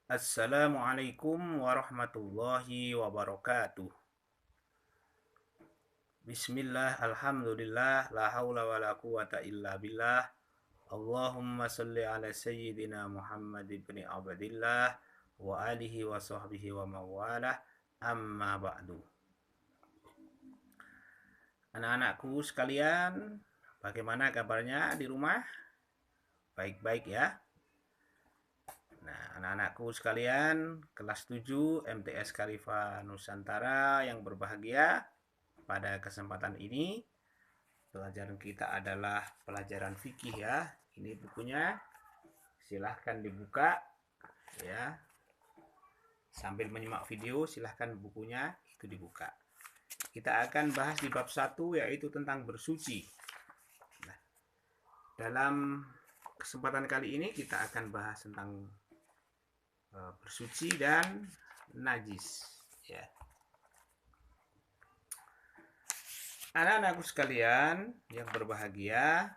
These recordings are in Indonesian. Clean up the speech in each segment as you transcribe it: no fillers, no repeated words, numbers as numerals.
Assalamualaikum warahmatullahi wabarakatuh. Bismillah, alhamdulillah, la haula wa la quwata illa billah. Allahumma salli ala sayyidina Muhammad ibn Abdillah wa alihi wa sahbihi wa mawalah. Amma ba'du. Anak-anakku sekalian, bagaimana kabarnya di rumah? Baik-baik ya. Nah, anak-anakku sekalian, kelas 7 MTS Khalifah Nusantara yang berbahagia, pada kesempatan ini pelajaran kita adalah pelajaran fikih ya. Ini bukunya, silahkan dibuka ya. Sambil menyimak video, silahkan bukunya itu dibuka. Kita akan bahas di bab 1 yaitu tentang bersuci. Nah, dalam kesempatan kali ini kita akan bahas tentang bersuci dan najis ya. Anak-anakku sekalian yang berbahagia,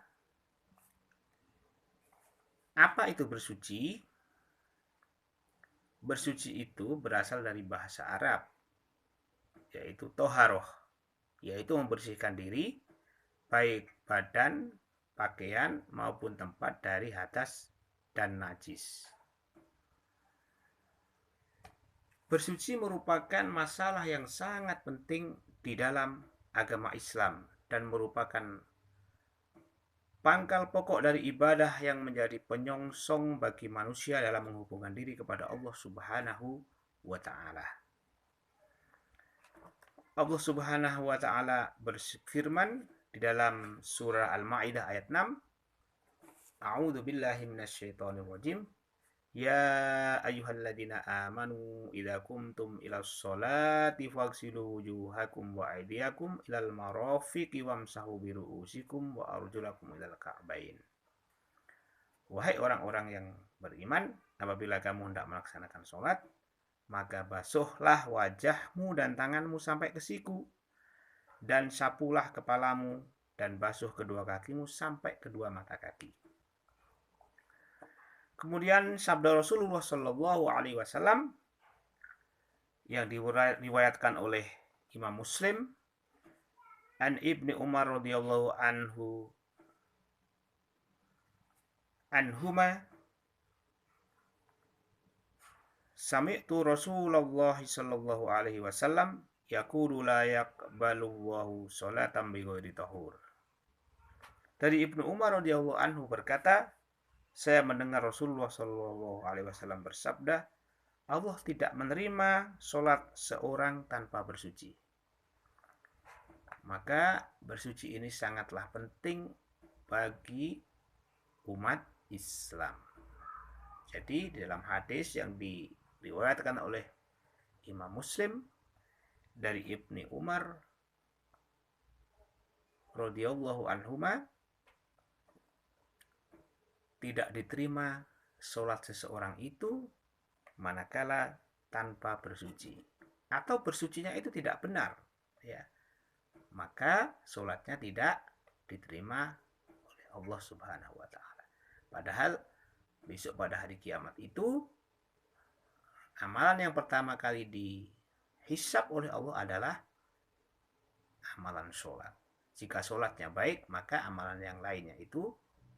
apa itu bersuci? Bersuci itu berasal dari bahasa Arab, yaitu toharoh, yaitu membersihkan diri, baik badan, pakaian, maupun tempat dari hadas dan najis. Bersuci merupakan masalah yang sangat penting di dalam agama Islam dan merupakan pangkal pokok dari ibadah yang menjadi penyongsong bagi manusia dalam menghubungkan diri kepada Allah Subhanahu wa Ta'ala. Allah Subhanahu wa Ta'ala berfirman di dalam surah Al-Maidah ayat 6, A'udzu billahi minasyaitonir rajim. Ya ayyuhalladzina amanu idza qumtum ilas sholati faghsilu wujuhakum wa aydiyakum ilal marafiqi wamsahu bi ru'usikum wa arjulakum ilal ka'bain. Wahai orang-orang yang beriman, apabila kamu hendak melaksanakan sholat, maka basuhlah wajahmu dan tanganmu sampai ke siku, dan sapulah kepalamu dan basuh kedua kakimu sampai kedua mata kaki. Kemudian sabda Rasulullah Shallallahu Alaihi Wasallam yang diriwayatkan oleh Imam Muslim, an Ibni Umar radhiyallahu anhuma, sami'tu Rasulullah Shallallahu Alaihi Wasallam yaqulu la yaqbalullahu sholatan bighairi tahur. Dari Ibnu Umar radhiyallahu anhu berkata, saya mendengar Rasulullah Shallallahu Alaihi Wasallam bersabda, Allah tidak menerima sholat seorang tanpa bersuci. Maka bersuci ini sangatlah penting bagi umat Islam. Jadi dalam hadis yang diriwayatkan oleh Imam Muslim dari Ibni Umar radhiyallahu anhuma, tidak diterima sholat seseorang itu manakala tanpa bersuci, atau bersucinya itu tidak benar ya, maka sholatnya tidak diterima oleh Allah Subhanahu wa Ta'ala. Padahal besok pada hari kiamat itu amalan yang pertama kali dihisab oleh Allah adalah amalan sholat. Jika sholatnya baik, maka amalan yang lainnya itu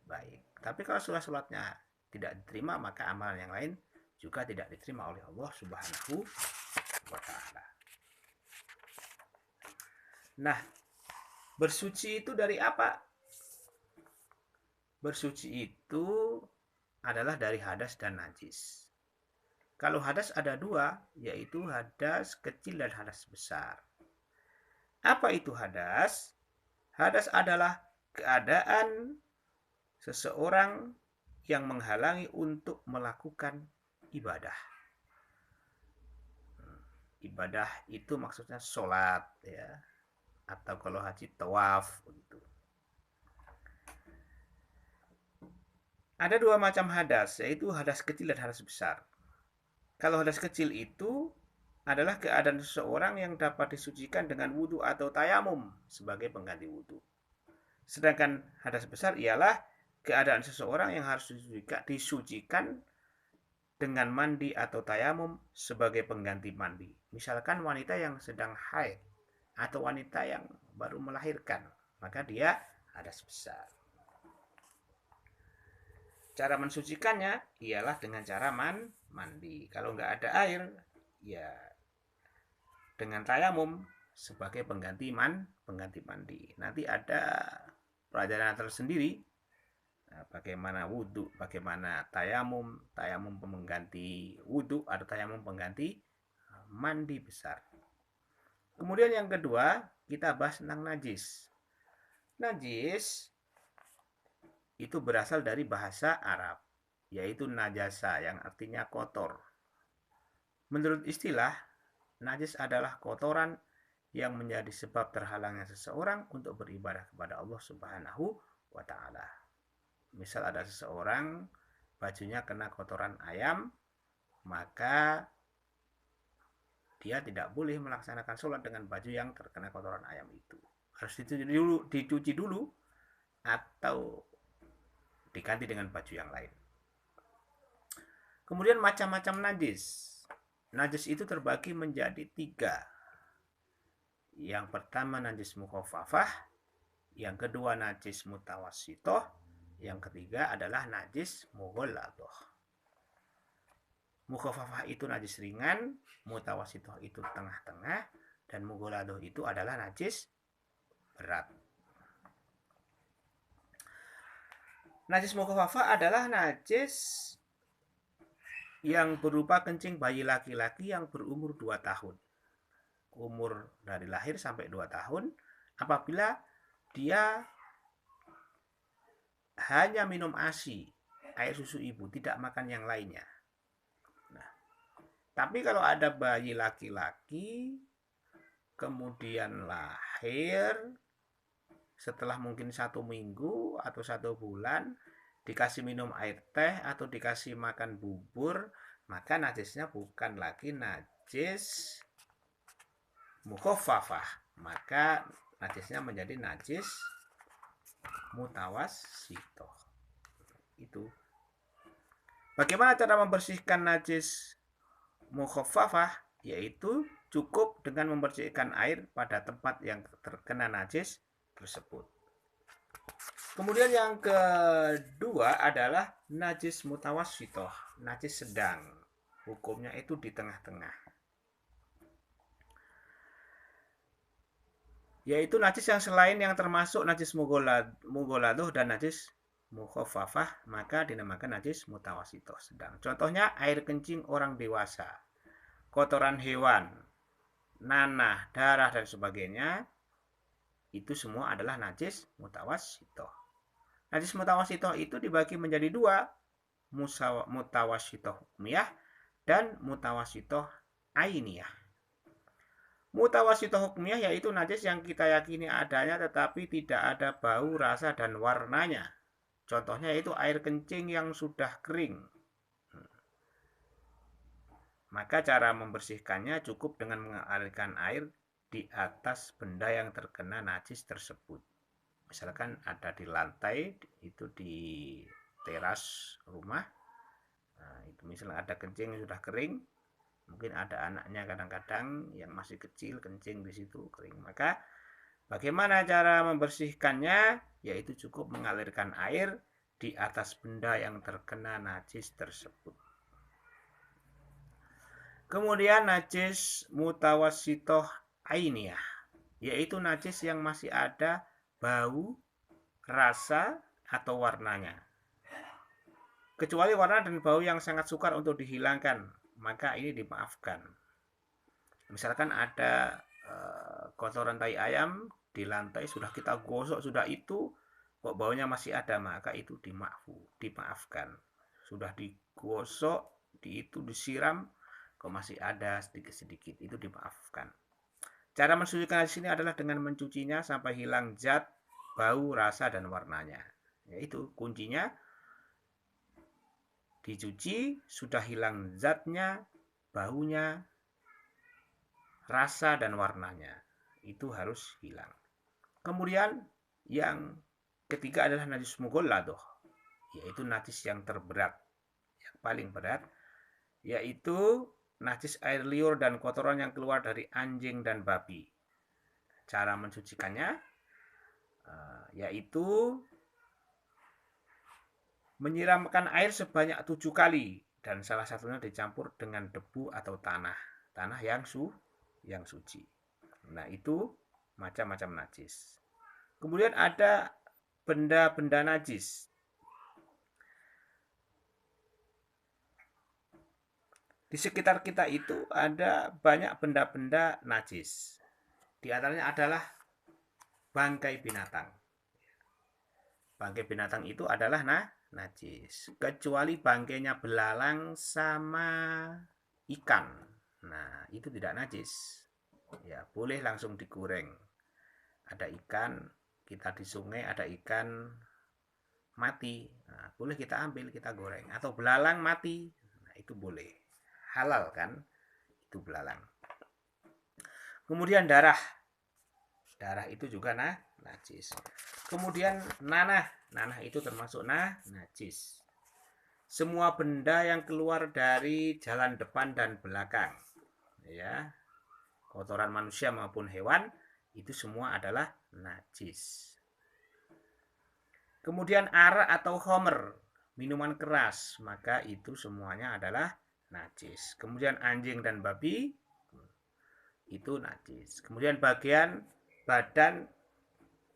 baik. Tapi kalau sholatnya tidak diterima, maka amalan yang lain juga tidak diterima oleh Allah Subhanahu wa Ta'ala. Nah, bersuci itu dari apa? Bersuci itu adalah dari hadas dan najis. Kalau hadas ada dua, yaitu hadas kecil dan hadas besar. Apa itu hadas? Hadas adalah keadaan seseorang yang menghalangi untuk melakukan ibadah. Ibadah itu maksudnya sholat ya, atau kalau haji tawaf gitu. Ada dua macam hadas, yaitu hadas kecil dan hadas besar. Kalau hadas kecil itu adalah keadaan seseorang yang dapat disucikan dengan wudhu atau tayamum sebagai pengganti wudhu. Sedangkan hadas besar ialah keadaan seseorang yang harus disucikan dengan mandi atau tayamum sebagai pengganti mandi. Misalkan wanita yang sedang haid atau wanita yang baru melahirkan, maka dia hadas besar. Cara mensucikannya ialah dengan cara mandi. Kalau nggak ada air, ya dengan tayamum sebagai pengganti mandi. Nanti ada pelajaran tersendiri bagaimana wudhu, bagaimana tayamum pengganti wudhu atau tayamum pengganti mandi besar. Kemudian yang kedua, kita bahas tentang najis. Najis itu berasal dari bahasa Arab, yaitu najasa yang artinya kotor. Menurut istilah, najis adalah kotoran yang menjadi sebab terhalangnya seseorang untuk beribadah kepada Allah Subhanahu wa Ta'ala. Misal ada seseorang bajunya kena kotoran ayam, maka dia tidak boleh melaksanakan sholat dengan baju yang terkena kotoran ayam itu. Harus dicuci dulu atau diganti dengan baju yang lain. Kemudian macam-macam najis. Najis itu terbagi menjadi 3. Yang pertama najis mukhaffafah, yang kedua najis mutawassithah, yang ketiga adalah najis mughalladah. Mukhaffafah itu najis ringan, mutawassithah itu tengah-tengah, dan mughalladah itu adalah najis berat. Najis mukhaffafah adalah najis yang berupa kencing bayi laki-laki yang berumur 2 tahun. Umur dari lahir sampai 2 tahun apabila dia hanya minum ASI, air susu ibu, tidak makan yang lainnya. Nah, tapi kalau ada bayi laki-laki kemudian lahir setelah mungkin 1 minggu atau 1 bulan, dikasih minum air teh atau dikasih makan bubur, maka najisnya bukan lagi najis mukhaffafah, maka najisnya menjadi najis mutawassithah. Itu. Bagaimana cara membersihkan najis mukhaffafah? Yaitu cukup dengan membersihkan air pada tempat yang terkena najis tersebut. Kemudian yang kedua adalah najis mutawassithah, najis sedang. Hukumnya itu di tengah-tengah. Yaitu najis yang selain yang termasuk najis mughalladah dan najis mukhaffafah, maka dinamakan najis mutawassithah, sedang. Contohnya air kencing orang dewasa, kotoran hewan, nanah, darah dan sebagainya. Itu semua adalah najis mutawassithah. Najis mutawassithah itu dibagi menjadi 2, mutawassithah hukmiyah dan mutawassithah ainiyah. Mutawassithah hukmiyah yaitu najis yang kita yakini adanya tetapi tidak ada bau, rasa dan warnanya. Contohnya yaitu air kencing yang sudah kering. Maka cara membersihkannya cukup dengan mengalirkan air di atas benda yang terkena najis tersebut. Misalkan ada di lantai, itu di teras rumah, nah, itu misalnya ada kencing yang sudah kering, mungkin ada anaknya kadang-kadang yang masih kecil kencing di situ kering, maka bagaimana cara membersihkannya? Yaitu cukup mengalirkan air di atas benda yang terkena najis tersebut. Kemudian najis mutawassithah ainiyah, yaitu najis yang masih ada bau, rasa, atau warnanya. Kecuali warna dan bau yang sangat sukar untuk dihilangkan, maka ini dimaafkan. Misalkan ada kotoran tai ayam di lantai, sudah kita gosok, sudah itu kok baunya masih ada, maka itu dimaafkan. Sudah digosok, itu disiram, kok masih ada sedikit-sedikit, itu dimaafkan. Cara mensucikan di sini adalah dengan mencucinya sampai hilang zat, bau, rasa dan warnanya. Yaitu kuncinya dicuci, sudah hilang zatnya, baunya, rasa dan warnanya. Itu harus hilang. Kemudian yang ketiga adalah najis mughalladah, yaitu najis yang terberat, yang paling berat, yaitu najis air liur dan kotoran yang keluar dari anjing dan babi. Cara mensucikannya yaitu menyiramkan air sebanyak 7 kali dan salah satunya dicampur dengan debu atau tanah yang suci. Nah, itu macam-macam najis. Kemudian ada benda-benda najis. Di sekitar kita itu ada banyak benda-benda najis. Di antaranya adalah bangkai binatang. Bangkai binatang itu adalah najis, kecuali bangkainya belalang sama ikan. Nah, itu tidak najis. Ya, boleh langsung digoreng. Ada ikan, kita di sungai ada ikan mati. Nah, boleh kita ambil, kita goreng. Atau belalang mati. Nah, itu boleh. Halal kan? Itu belalang. Kemudian darah. Darah itu juga najis. Kemudian nanah. Nanah itu termasuk najis. Semua benda yang keluar dari jalan depan dan belakang, ya, kotoran manusia maupun hewan, itu semua adalah najis. Kemudian arak atau khamr, minuman keras, maka itu semuanya adalah najis. Kemudian anjing dan babi, itu najis. Kemudian bagian badan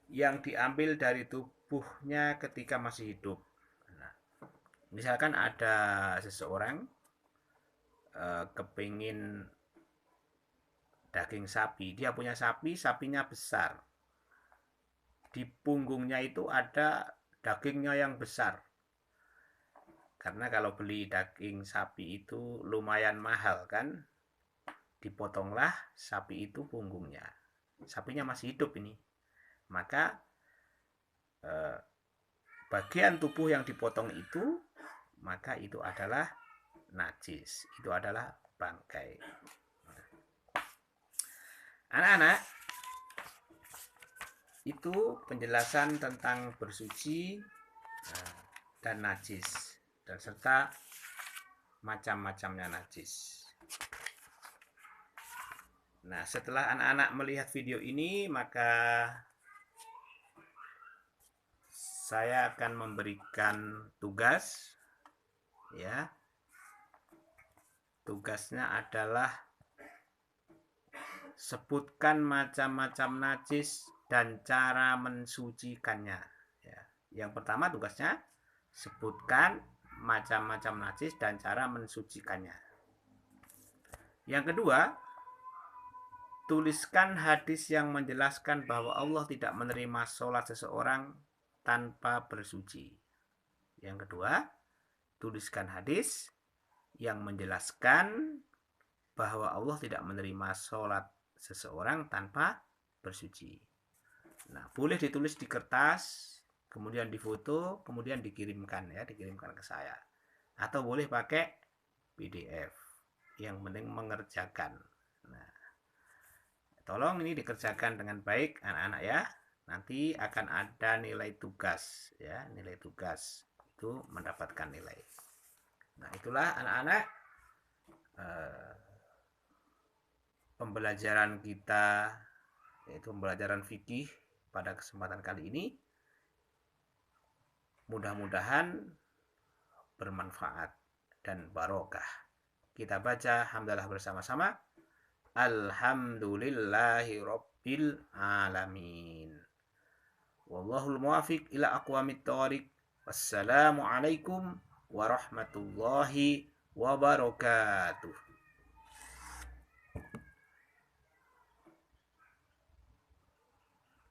yang diambil dari tubuhnya ketika masih hidup. Nah, misalkan ada seseorang kepingin daging sapi, dia punya sapi, sapinya besar, di punggungnya itu ada dagingnya yang besar, karena kalau beli daging sapi itu lumayan mahal kan, dipotonglah sapi itu punggungnya, sapinya masih hidup ini, maka bagian tubuh yang dipotong itu, maka itu adalah najis, itu adalah bangkai. Anak-anak, itu penjelasan tentang bersuci dan najis, dan serta macam-macamnya najis. Nah, setelah anak-anak melihat video ini, maka saya akan memberikan tugas, ya. Tugasnya adalah sebutkan macam-macam najis dan cara mensucikannya. Ya. Yang pertama tugasnya sebutkan macam-macam najis dan cara mensucikannya. Yang kedua, tuliskan hadis yang menjelaskan bahwa Allah tidak menerima sholat seseorang tanpa bersuci. Yang kedua, tuliskan hadis yang menjelaskan bahwa Allah tidak menerima sholat seseorang tanpa bersuci. Nah, boleh ditulis di kertas, kemudian difoto, kemudian dikirimkan, ya, dikirimkan ke saya. Atau boleh pakai PDF. Yang penting mengerjakan. Nah, tolong ini dikerjakan dengan baik anak-anak ya. Nanti akan ada nilai tugas, ya, nilai tugas itu mendapatkan nilai. Nah, itulah anak-anak pembelajaran kita, yaitu pembelajaran fikih pada kesempatan kali ini. Mudah-mudahan bermanfaat dan barokah. Kita baca hamdalah bersama-sama. Alhamdulillahi rabbil alamin. Wallahul muwafiq ila aqwamit thoriq. Wassalamualaikum warahmatullahi wabarakatuh.